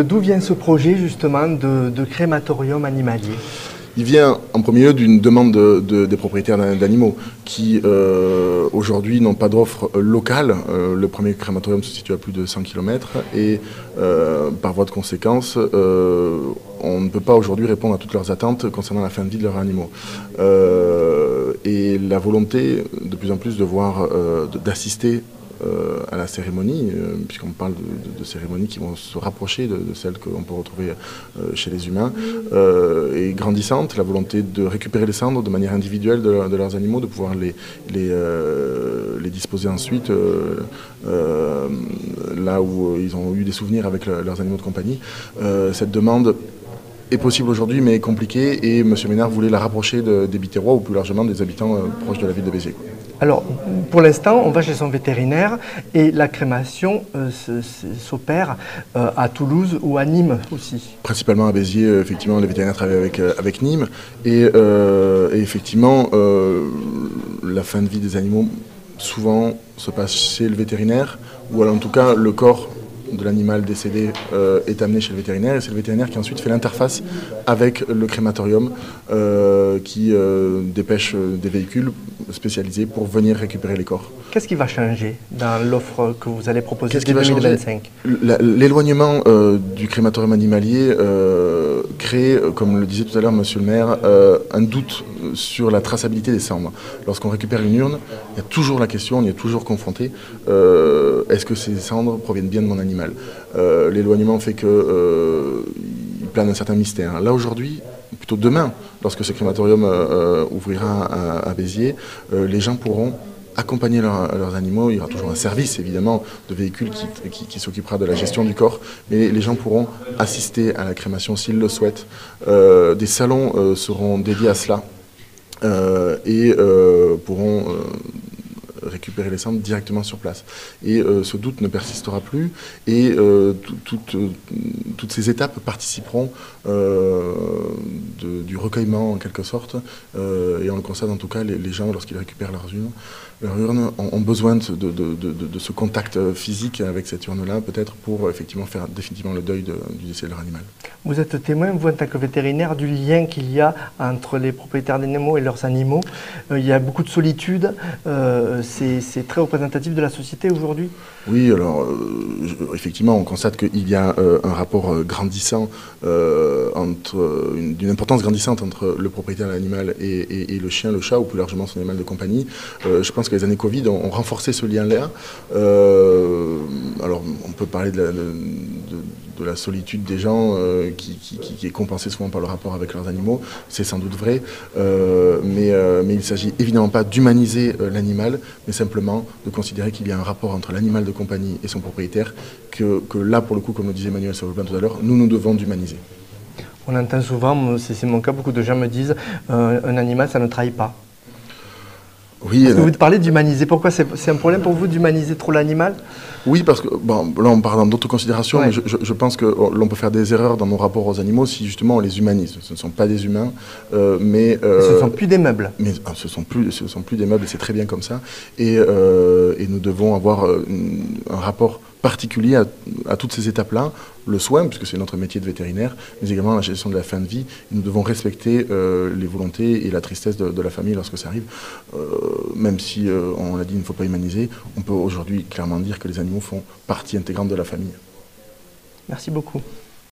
D'où vient ce projet justement de crématorium animalier? Il vient en premier lieu d'une demande des propriétaires d'animaux qui aujourd'hui n'ont pas d'offre locale. Le premier crématorium se situe à plus de 100 km et par voie de conséquence, on ne peut pas aujourd'hui répondre à toutes leurs attentes concernant la fin de vie de leurs animaux. Et la volonté de plus en plus de voir, d'assister à la cérémonie, puisqu'on parle de cérémonies qui vont se rapprocher de celles qu'on peut retrouver chez les humains, est grandissante. La volonté de récupérer les cendres de manière individuelle de leurs animaux, de pouvoir les disposer ensuite là où ils ont eu des souvenirs avec leurs animaux de compagnie. Cette demande est possible aujourd'hui, mais est compliquée, et M. Ménard voulait la rapprocher des Biterrois, ou plus largement des habitants proches de la ville de Béziers. Alors, pour l'instant, on va chez son vétérinaire et la crémation s'opère à Toulouse ou à Nîmes aussi. Principalement à Béziers, effectivement, les vétérinaires travaillent avec Nîmes. Et effectivement, la fin de vie des animaux, souvent, se passe chez le vétérinaire, ou alors en tout cas, le corps de l'animal décédé est amené chez le vétérinaire, et c'est le vétérinaire qui ensuite fait l'interface avec le crématorium qui dépêche des véhicules spécialisés pour venir récupérer les corps. Qu'est-ce qui va changer dans l'offre que vous allez proposer dès 2025? L'éloignement du crématorium animalier crée, comme le disait tout à l'heure Monsieur le maire, un doute sur la traçabilité des cendres. Lorsqu'on récupère une urne, il y a toujours la question, on y est toujours confronté, est-ce que ces cendres proviennent bien de mon animal? L'éloignement fait qu'il plane un certain mystère. Là aujourd'hui, plutôt demain, lorsque ce crématorium ouvrira à Béziers, les gens pourront accompagner leurs animaux. Il y aura toujours un service, évidemment, de véhicules qui s'occupera de la gestion du corps, mais les gens pourront assister à la crémation s'ils le souhaitent. Des salons seront dédiés à cela et pourront récupérer les cendres directement sur place. Et ce doute ne persistera plus, et toutes ces étapes participeront du recueillement en quelque sorte, et on le constate en tout cas, les gens lorsqu'ils récupèrent leur urne ont besoin de ce contact physique avec cette urne-là, peut-être pour effectivement faire définitivement le deuil du décès de leur animal. Vous êtes témoin, vous en tant que vétérinaire, du lien qu'il y a entre les propriétaires d'animaux et leurs animaux. Il y a beaucoup de solitude, c'est très représentatif de la société aujourd'hui? Oui, alors effectivement on constate qu'il y a un rapport grandissant, d'une importance grandissante entre le propriétaire de l'animal et le chien, le chat, ou plus largement son animal de compagnie. Je pense que les années Covid ont renforcé ce lien-là. Alors on peut parler de la solitude des gens qui est compensée souvent par le rapport avec leurs animaux, c'est sans doute vrai, mais il ne s'agit évidemment pas d'humaniser l'animal, mais simplement de considérer qu'il y a un rapport entre l'animal de compagnie et son propriétaire, que là pour le coup, comme le disait Emmanuel Sauveblin tout à l'heure, nous devons d'humaniser. On entend souvent, c'est mon cas, beaucoup de gens me disent un animal ça ne trahit pas. Oui, parce que vous parlez d'humaniser. Pourquoi c'est un problème pour vous d'humaniser trop l'animal? Oui, parce que bon, là on parle d'autres considérations, ouais. Mais je pense que l'on peut faire des erreurs dans nos rapports aux animaux si justement on les humanise. Ce ne sont pas des humains, mais ce ne sont plus des meubles. Mais ce sont plus des meubles, et c'est très bien comme ça. Et nous devons avoir un rapport particulier à toutes ces étapes-là, le soin, puisque c'est notre métier de vétérinaire, mais également la gestion de la fin de vie. Et nous devons respecter les volontés et la tristesse de la famille lorsque ça arrive. Même si, on l'a dit, il ne faut pas humaniser, on peut aujourd'hui clairement dire que les animaux font partie intégrante de la famille. Merci beaucoup.